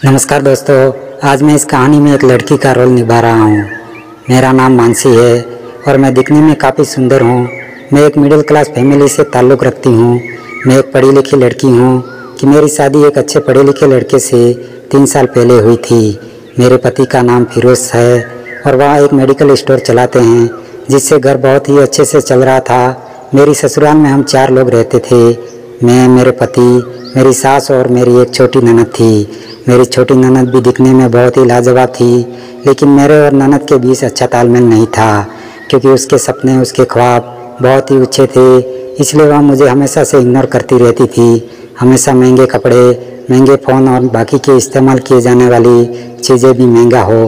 नमस्कार दोस्तों, आज मैं इस कहानी में एक लड़की का रोल निभा रहा हूँ। मेरा नाम मानसी है और मैं दिखने में काफ़ी सुंदर हूँ। मैं एक मिडिल क्लास फैमिली से ताल्लुक़ रखती हूँ। मैं एक पढ़ी लिखी लड़की हूँ कि मेरी शादी एक अच्छे पढ़े लिखे लड़के से 3 साल पहले हुई थी। मेरे पति का नाम फिरोज़ है और वह एक मेडिकल स्टोर चलाते हैं, जिससे घर बहुत ही अच्छे से चल रहा था। मेरी ससुराल में हम 4 लोग रहते थे। मैं, मेरे पति, मेरी सास और मेरी एक छोटी ननद थी। मेरी छोटी ननद भी दिखने में बहुत ही लाजवाब थी, लेकिन मेरे और ननद के बीच अच्छा तालमेल नहीं था, क्योंकि उसके सपने, उसके ख्वाब बहुत ही ऊंचे थे। इसलिए वह मुझे हमेशा से इग्नोर करती रहती थी। हमेशा महंगे कपड़े, महंगे फ़ोन और बाकी के इस्तेमाल किए जाने वाली चीज़ें भी महंगा हो,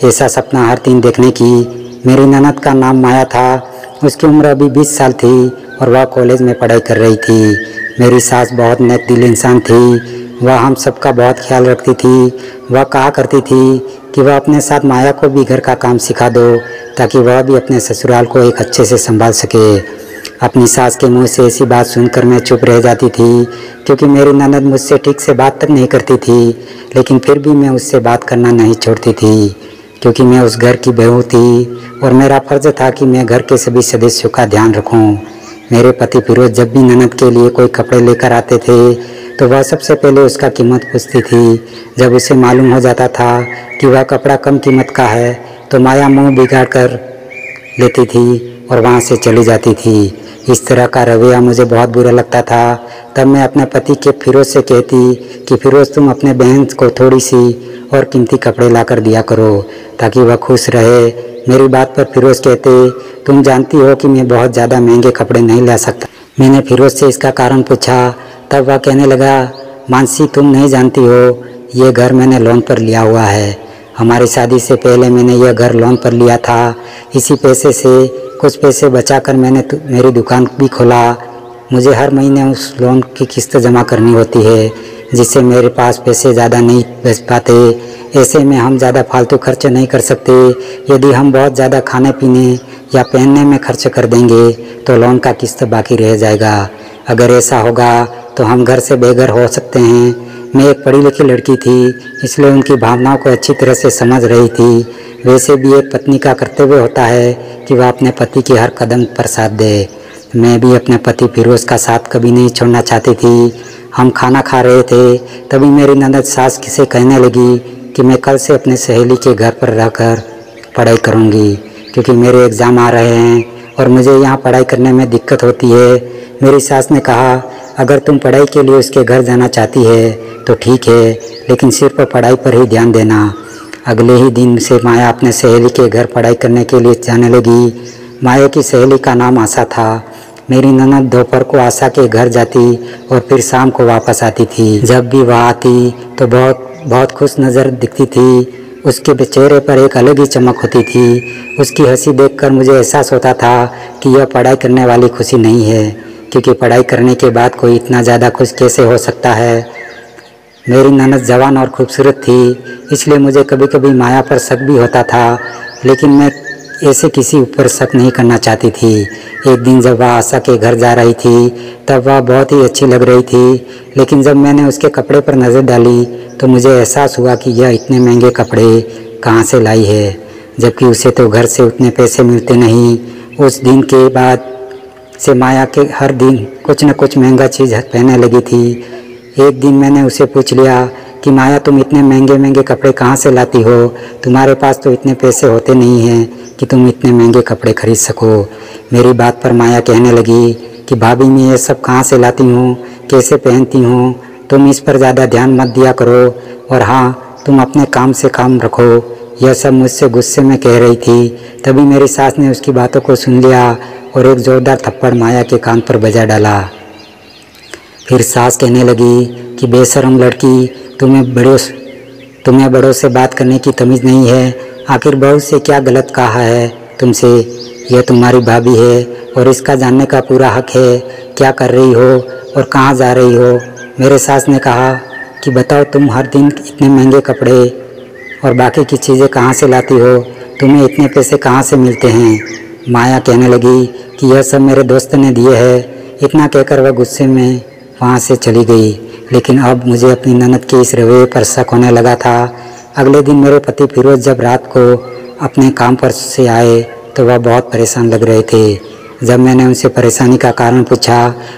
ऐसा सपना हर दिन देखने की। मेरी ननद का नाम माया था। उसकी उम्र अभी 20 साल थी और वह कॉलेज में पढ़ाई कर रही थी। मेरी सास बहुत नेक दिल इंसान थी। वह हम सबका बहुत ख्याल रखती थी। वह कहा करती थी कि वह अपने साथ माया को भी घर का काम सिखा दो, ताकि वह भी अपने ससुराल को एक अच्छे से संभाल सके। अपनी सास के मुंह से ऐसी बात सुनकर मैं चुप रह जाती थी, क्योंकि मेरी ननद मुझसे ठीक से बात तक नहीं करती थी, लेकिन फिर भी मैं उससे बात करना नहीं छोड़ती थी, क्योंकि मैं उस घर की बहू थी और मेरा फ़र्ज़ था कि मैं घर के सभी सदस्यों का ध्यान रखूं। मेरे पति फिरोज़ जब भी ननद के लिए कोई कपड़े लेकर आते थे, तो वह सबसे पहले उसका कीमत पूछती थी। जब उसे मालूम हो जाता था कि वह कपड़ा कम कीमत का है, तो माया मुंह बिगाड़ कर लेती थी और वहाँ से चली जाती थी। इस तरह का रवैया मुझे बहुत बुरा लगता था। तब मैं अपने पति के फिरोज़ से कहती कि फिरोज़, तुम अपने बहन को थोड़ी सी और कीमती कपड़े लाकर दिया करो, ताकि वह खुश रहे। मेरी बात पर फिरोज़ कहते, तुम जानती हो कि मैं बहुत ज़्यादा महंगे कपड़े नहीं ला सकता। मैंने फिरोज़ से इसका कारण पूछा। तब वह कहने लगा, मानसी, तुम नहीं जानती हो, ये घर मैंने लोन पर लिया हुआ है। हमारी शादी से पहले मैंने यह घर लोन पर लिया था। इसी पैसे से कुछ पैसे बचाकर मैंने मेरी दुकान भी खोला। मुझे हर महीने उस लोन की किस्त जमा करनी होती है, जिससे मेरे पास पैसे ज़्यादा नहीं बच पाते। ऐसे में हम ज़्यादा फालतू खर्च नहीं कर सकते। यदि हम बहुत ज़्यादा खाने पीने या पहनने में खर्च कर देंगे, तो लोन का किस्त बाकी रह जाएगा। अगर ऐसा होगा तो हम घर से बेघर हो सकते हैं। मैं एक पढ़ी लिखी लड़की थी, इसलिए उनकी भावनाओं को अच्छी तरह से समझ रही थी। वैसे भी एक पत्नी का कर्तव्य होता है कि वह अपने पति के हर कदम पर साथ दे। मैं भी अपने पति फिरोज़ का साथ कभी नहीं छोड़ना चाहती थी। हम खाना खा रहे थे, तभी मेरी ननद सास से कहने लगी कि मैं कल से अपने सहेली के घर पर रहकर पढ़ाई करूँगी, क्योंकि मेरे एग्ज़ाम आ रहे हैं और मुझे यहाँ पढ़ाई करने में दिक्कत होती है। मेरी सास ने कहा, अगर तुम पढ़ाई के लिए उसके घर जाना चाहती है तो ठीक है, लेकिन सिर्फ पढ़ाई पर ही ध्यान देना। अगले ही दिन से माया अपने सहेली के घर पढ़ाई करने के लिए जाने लगी। माया की सहेली का नाम आशा था। मेरी ननद दोपहर को आशा के घर जाती और फिर शाम को वापस आती थी। जब भी वह आती तो बहुत खुश नज़र दिखती थी। उसके चेहरे पर एक अलग ही चमक होती थी। उसकी हंसी देखकर मुझे एहसास होता था कि यह पढ़ाई करने वाली खुशी नहीं है, क्योंकि पढ़ाई करने के बाद कोई इतना ज़्यादा खुश कैसे हो सकता है। मेरी ननद जवान और खूबसूरत थी, इसलिए मुझे कभी कभी माया पर शक भी होता था, लेकिन मैं ऐसे किसी ऊपर शक नहीं करना चाहती थी। एक दिन जब वह आशा के घर जा रही थी, तब वह बहुत ही अच्छी लग रही थी, लेकिन जब मैंने उसके कपड़े पर नज़र डाली तो मुझे एहसास हुआ कि यह इतने महंगे कपड़े कहाँ से लाई है, जबकि उसे तो घर से उतने पैसे मिलते नहीं। उस दिन के बाद से माया के हर दिन कुछ न कुछ महंगा चीज़ पहनने लगी थी। एक दिन मैंने उसे पूछ लिया कि माया, तुम इतने महंगे महंगे कपड़े कहाँ से लाती हो? तुम्हारे पास तो इतने पैसे होते नहीं हैं कि तुम इतने महंगे कपड़े खरीद सको। मेरी बात पर माया कहने लगी कि भाभी, मैं ये सब कहाँ से लाती हूँ, कैसे पहनती हूँ, तुम इस पर ज़्यादा ध्यान मत दिया करो, और हाँ, तुम अपने काम से काम रखो। यह सब मुझसे गुस्से में कह रही थी। तभी मेरी सास ने उसकी बातों को सुन लिया और एक ज़ोरदार थप्पड़ माया के कान पर बजा डाला। फिर सास कहने लगी कि बेशरम लड़की, तुम्हें बड़ों से बात करने की तमीज़ नहीं है। आखिर बहू से क्या गलत कहा है तुमसे? यह तुम्हारी भाभी है और इसका जानने का पूरा हक है। क्या कर रही हो और कहाँ जा रही हो? मेरे सास ने कहा कि बताओ, तुम हर दिन इतने महंगे कपड़े और बाकी की चीज़ें कहाँ से लाती हो? तुम्हें इतने पैसे कहाँ से मिलते हैं? माया कहने लगी कि यह सब मेरे दोस्त ने दिए हैं। इतना कहकर वह गुस्से में वहाँ से चली गई। लेकिन अब मुझे अपनी ननद के इस रवैये पर शक होने लगा था। अगले दिन मेरे पति फिरोज़ जब रात को अपने काम पर से आए तो वह बहुत परेशान लग रहे थे। जब मैंने उनसे परेशानी का कारण पूछा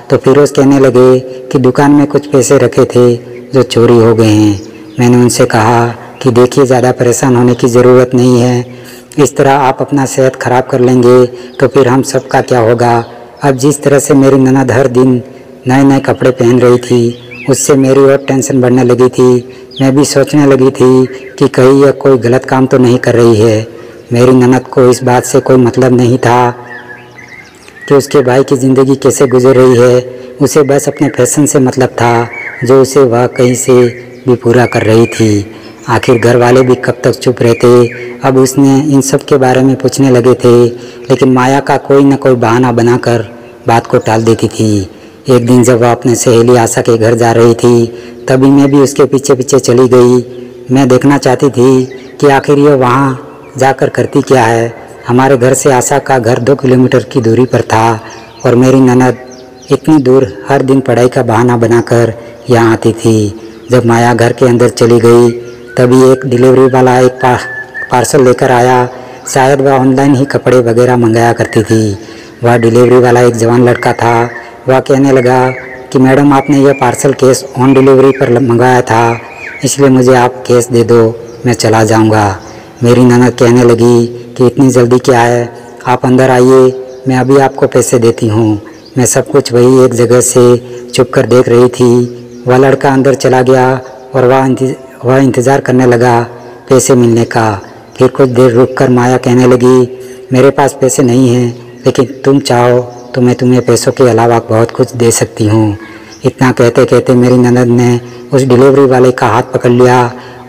तो फिरोज़ कहने लगे कि दुकान में कुछ पैसे रखे थे जो चोरी हो गए हैं। मैंने उनसे कहा कि देखिए, ज़्यादा परेशान होने की ज़रूरत नहीं है। इस तरह आप अपना सेहत ख़राब कर लेंगे तो फिर हम सब का क्या होगा। अब जिस तरह से मेरी ननद हर दिन नए नए कपड़े पहन रही थी, उससे मेरी और टेंशन बढ़ने लगी थी। मैं भी सोचने लगी थी कि कहीं यह कोई गलत काम तो नहीं कर रही है। मेरी ननद को इस बात से कोई मतलब नहीं था कि उसके भाई की ज़िंदगी कैसे गुजर रही है। उसे बस अपने फैशन से मतलब था जो उसे वह कहीं से भी पूरा कर रही थी। आखिर घर वाले भी कब तक चुप रहते। अब उसने इन सब के बारे में पूछने लगे थे, लेकिन माया का कोई न कोई बहाना बनाकर बात को टाल देती थी। एक दिन जब वह अपने सहेली आशा के घर जा रही थी, तभी मैं भी उसके पीछे पीछे चली गई। मैं देखना चाहती थी कि आखिर यह वहाँ जाकर करती क्या है। हमारे घर से आशा का घर 2 किलोमीटर की दूरी पर था और मेरी ननद इतनी दूर हर दिन पढ़ाई का बहाना बनाकर यहाँ आती थी। जब माया घर के अंदर चली गई तभी एक डिलीवरी वाला एक पार्सल लेकर आया। शायद वह ऑनलाइन ही कपड़े वगैरह मंगाया करती थी। वह डिलीवरी वाला एक जवान लड़का था। वह कहने लगा कि मैडम, आपने यह पार्सल कैश ऑन डिलीवरी पर मंगाया था, इसलिए मुझे आप कैश दे दो, मैं चला जाऊंगा। मेरी ननद कहने लगी कि इतनी जल्दी क्या है, आप अंदर आइए, मैं अभी आपको पैसे देती हूँ। मैं सब कुछ वही एक जगह से चुप कर देख रही थी। वह लड़का अंदर चला गया और वह इंतज़ार करने लगा पैसे मिलने का। फिर कुछ देर रुककर माया कहने लगी, मेरे पास पैसे नहीं हैं, लेकिन तुम चाहो तो मैं तुम्हें पैसों के अलावा बहुत कुछ दे सकती हूँ। इतना कहते कहते मेरी ननद ने उस डिलीवरी वाले का हाथ पकड़ लिया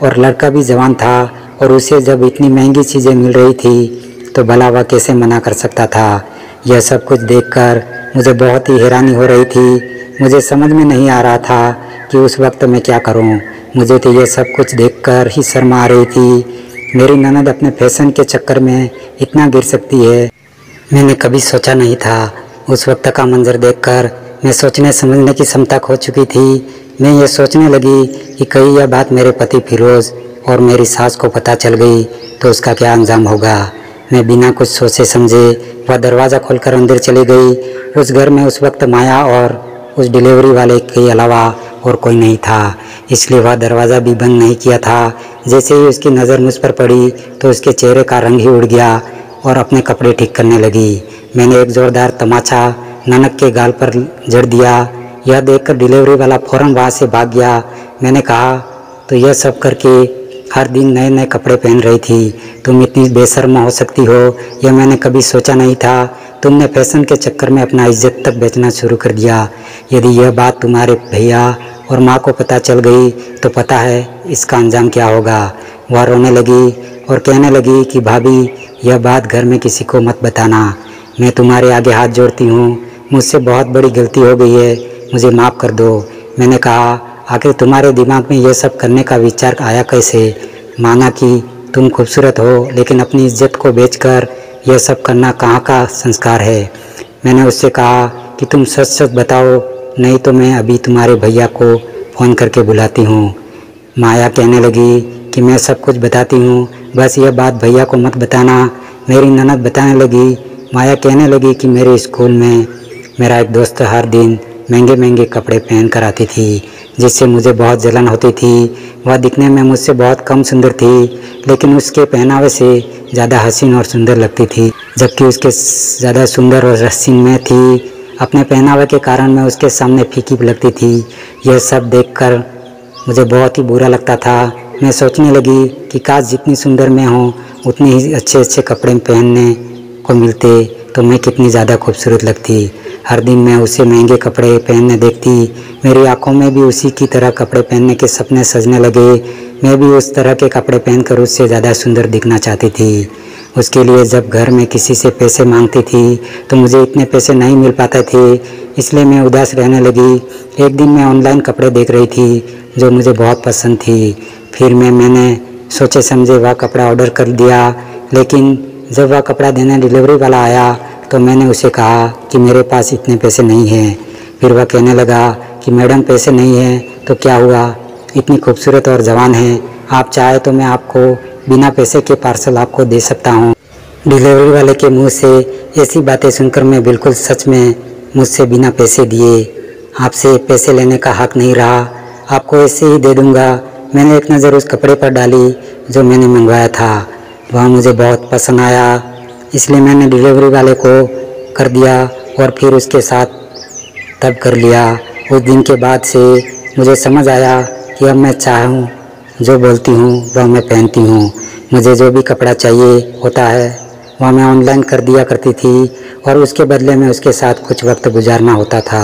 और लड़का भी जवान था और उसे जब इतनी महंगी चीज़ें मिल रही थी तो भला वह कैसे मना कर सकता था। यह सब कुछ देखकर मुझे बहुत ही हैरानी हो रही थी। मुझे समझ में नहीं आ रहा था कि उस वक्त मैं क्या करूं। मुझे तो यह सब कुछ देखकर ही शर्म आ रही थी। मेरी ननद अपने फैशन के चक्कर में इतना गिर सकती है, मैंने कभी सोचा नहीं था। उस वक्त का मंजर देखकर मैं सोचने समझने की क्षमता खो चुकी थी। मैं ये सोचने लगी कि कहीं यह बात मेरे पति फिरोज़ और मेरी सास को पता चल गई तो उसका क्या अंजाम होगा। मैं बिना कुछ सोचे समझे वह दरवाज़ा खोलकर अंदर चली गई। उस घर में उस वक्त माया और उस डिलीवरी वाले के अलावा और कोई नहीं था, इसलिए वह दरवाज़ा भी बंद नहीं किया था। जैसे ही उसकी नज़र मुझ पर पड़ी तो उसके चेहरे का रंग ही उड़ गया और अपने कपड़े ठीक करने लगी। मैंने एक ज़ोरदार तमाचा ननद के गाल पर जड़ दिया। यह देखकर डिलीवरी वाला फ़ौरन वहाँ से भाग गया। मैंने कहा, तो यह सब करके हर दिन नए नए कपड़े पहन रही थी, तुम इतनी बेशर्म हो सकती हो, यह मैंने कभी सोचा नहीं था। तुमने फैशन के चक्कर में अपना इज्जत तक बेचना शुरू कर दिया। यदि यह बात तुम्हारे भैया और माँ को पता चल गई तो पता है इसका अंजाम क्या होगा। वह रोने लगी और कहने लगी कि भाभी, यह बात घर में किसी को मत बताना। मैं तुम्हारे आगे हाथ जोड़ती हूँ, मुझसे बहुत बड़ी गलती हो गई है, मुझे माफ़ कर दो। मैंने कहा, आखिर तुम्हारे दिमाग में यह सब करने का विचार आया कैसे? माना कि तुम खूबसूरत हो, लेकिन अपनी इज्जत को बेचकर यह सब करना कहाँ का संस्कार है? मैंने उससे कहा कि तुम सच सच बताओ, नहीं तो मैं अभी तुम्हारे भैया को फ़ोन करके बुलाती हूँ। माया कहने लगी कि मैं सब कुछ बताती हूँ, बस यह बात भैया को मत बताना। मेरी ननद बताने लगी, माया कहने लगी कि मेरे स्कूल में मेरा एक दोस्त हर दिन महंगे महंगे कपड़े पहन कर आती थी, जिससे मुझे बहुत जलन होती थी। वह दिखने में मुझसे बहुत कम सुंदर थी, लेकिन उसके पहनावे से ज़्यादा हसीन और सुंदर लगती थी, जबकि उसके ज़्यादा सुंदर और हसीन मैं थी। अपने पहनावे के कारण मैं उसके सामने फीकी लगती थी। यह सब देखकर मुझे बहुत ही बुरा लगता था। मैं सोचने लगी कि काश जितनी सुंदर मैं हूँ उतने ही अच्छे अच्छे कपड़े पहनने को मिलते तो मैं कितनी ज़्यादा खूबसूरत लगती। हर दिन मैं उसे महंगे कपड़े पहनने देखती, मेरी आंखों में भी उसी की तरह कपड़े पहनने के सपने सजने लगे। मैं भी उस तरह के कपड़े पहनकर उससे ज़्यादा सुंदर दिखना चाहती थी। उसके लिए जब घर में किसी से पैसे मांगती थी तो मुझे इतने पैसे नहीं मिल पाते थे, इसलिए मैं उदास रहने लगी। एक दिन मैं ऑनलाइन कपड़े देख रही थी जो मुझे बहुत पसंद थी। फिर मैंने सोचे समझे वह कपड़ा ऑर्डर कर दिया, लेकिन जब वह कपड़ा देने डिलीवरी वाला आया तो मैंने उसे कहा कि मेरे पास इतने पैसे नहीं हैं। फिर वह कहने लगा कि मैडम पैसे नहीं हैं तो क्या हुआ, इतनी खूबसूरत और जवान हैं, आप चाहे तो मैं आपको बिना पैसे के पार्सल आपको दे सकता हूँ। डिलीवरी वाले के मुंह से ऐसी बातें सुनकर मैं बिल्कुल सच में मुझसे बिना पैसे दिए आपसे पैसे लेने का हक नहीं रहा, आपको ऐसे ही दे दूँगा। मैंने एक नज़र उस कपड़े पर डाली जो मैंने मंगवाया था, वह मुझे बहुत पसंद आया, इसलिए मैंने डिलीवरी वाले को कर दिया और फिर उसके साथ तब कर लिया। उस दिन के बाद से मुझे समझ आया कि अब मैं चाहूँ जो बोलती हूँ वह मैं पहनती हूँ। मुझे जो भी कपड़ा चाहिए होता है वह मैं ऑनलाइन कर दिया करती थी और उसके बदले में उसके साथ कुछ वक्त गुजारना होता था।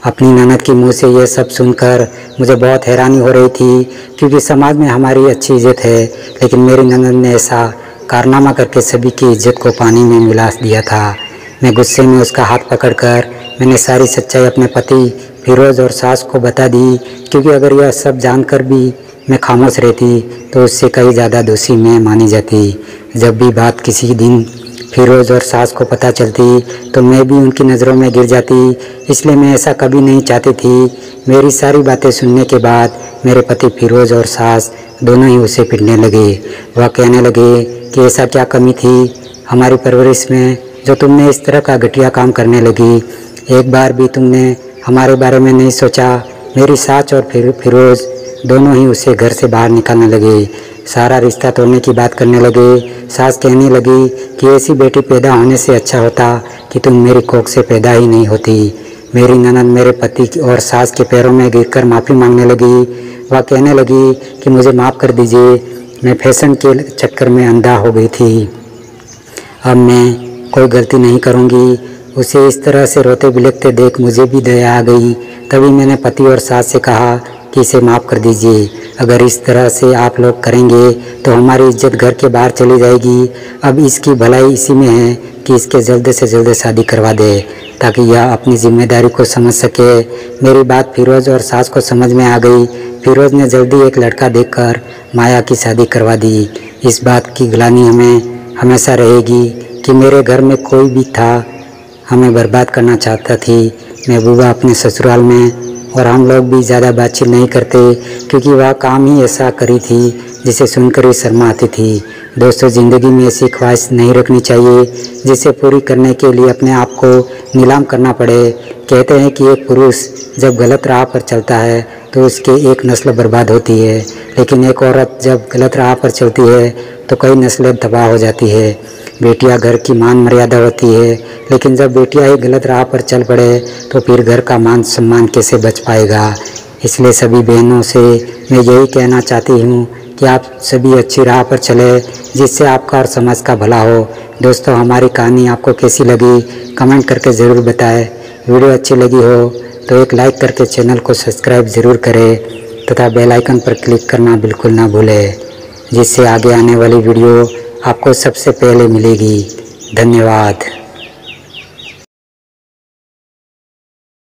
अपनी ननद के मुंह से यह सब सुनकर मुझे बहुत हैरानी हो रही थी, क्योंकि समाज में हमारी अच्छी इज्जत है, लेकिन मेरी ननद ने ऐसा कारनामा करके सभी की इज्जत को पानी में मिला दिया था। मैं गुस्से में उसका हाथ पकड़कर मैंने सारी सच्चाई अपने पति फिरोज़ और सास को बता दी, क्योंकि अगर यह सब जानकर भी मैं खामोश रहती तो उससे कहीं ज़्यादा दोषी मैं मानी जाती। जब भी बात किसी दिन फिरोज़ और सास को पता चलती तो मैं भी उनकी नज़रों में गिर जाती, इसलिए मैं ऐसा कभी नहीं चाहती थी। मेरी सारी बातें सुनने के बाद मेरे पति फिरोज़ और सास दोनों ही उसे पिटने लगे। वह कहने लगे कि ऐसा क्या कमी थी हमारी परवरिश में जो तुमने इस तरह का घटिया काम करने लगी, एक बार भी तुमने हमारे बारे में नहीं सोचा। मेरी सास और फिरोज़ दोनों ही उसे घर से बाहर निकालने लगे, सारा रिश्ता तोड़ने की बात करने लगे। सास कहने लगी कि ऐसी बेटी पैदा होने से अच्छा होता कि तुम मेरी कोख से पैदा ही नहीं होती। मेरी ननद मेरे पति और सास के पैरों में गिरकर माफ़ी मांगने लगी। वह कहने लगी कि मुझे माफ़ कर दीजिए, मैं फैशन के चक्कर में अंधा हो गई थी, अब मैं कोई गलती नहीं करूँगी। उसे इस तरह से रोते बिलखते देख मुझे भी दया आ गई। तभी मैंने पति और सास से कहा कि इसे माफ़ कर दीजिए, अगर इस तरह से आप लोग करेंगे तो हमारी इज्जत घर के बाहर चली जाएगी। अब इसकी भलाई इसी में है कि इसके जल्द से जल्द शादी करवा दे, ताकि यह अपनी जिम्मेदारी को समझ सके। मेरी बात फिरोज़ और सास को समझ में आ गई। फिरोज़ ने जल्दी एक लड़का देखकर माया की शादी करवा दी। इस बात की ग्लानि हमें हमेशा रहेगी कि मेरे घर में कोई भी था हमें बर्बाद करना चाहता थी। महबूबा अपने ससुराल में और हम लोग भी ज़्यादा बातचीत नहीं करते, क्योंकि वह काम ही ऐसा करी थी जिसे सुनकर ही शर्मा आती थी। दोस्तों, ज़िंदगी में ऐसी ख्वाहिश नहीं रखनी चाहिए जिसे पूरी करने के लिए अपने आप को नीलाम करना पड़े। कहते हैं कि एक पुरुष जब गलत राह पर चलता है तो उसके एक नस्ल बर्बाद होती है, लेकिन एक औरत जब गलत राह पर चलती है तो कई नस्लें तबाह हो जाती है। बेटियां घर की मान मर्यादा होती है, लेकिन जब बेटियां ही गलत राह पर चल पड़े तो फिर घर का मान सम्मान कैसे बच पाएगा। इसलिए सभी बहनों से मैं यही कहना चाहती हूँ कि आप सभी अच्छी राह पर चले, जिससे आपका और समाज का भला हो। दोस्तों, हमारी कहानी आपको कैसी लगी कमेंट करके ज़रूर बताएं। वीडियो अच्छी लगी हो तो एक लाइक करके चैनल को सब्सक्राइब ज़रूर करें तथा बेल आइकन पर क्लिक करना बिल्कुल ना भूलें, जिससे आगे आने वाली वीडियो आपको सबसे पहले मिलेगी। धन्यवाद।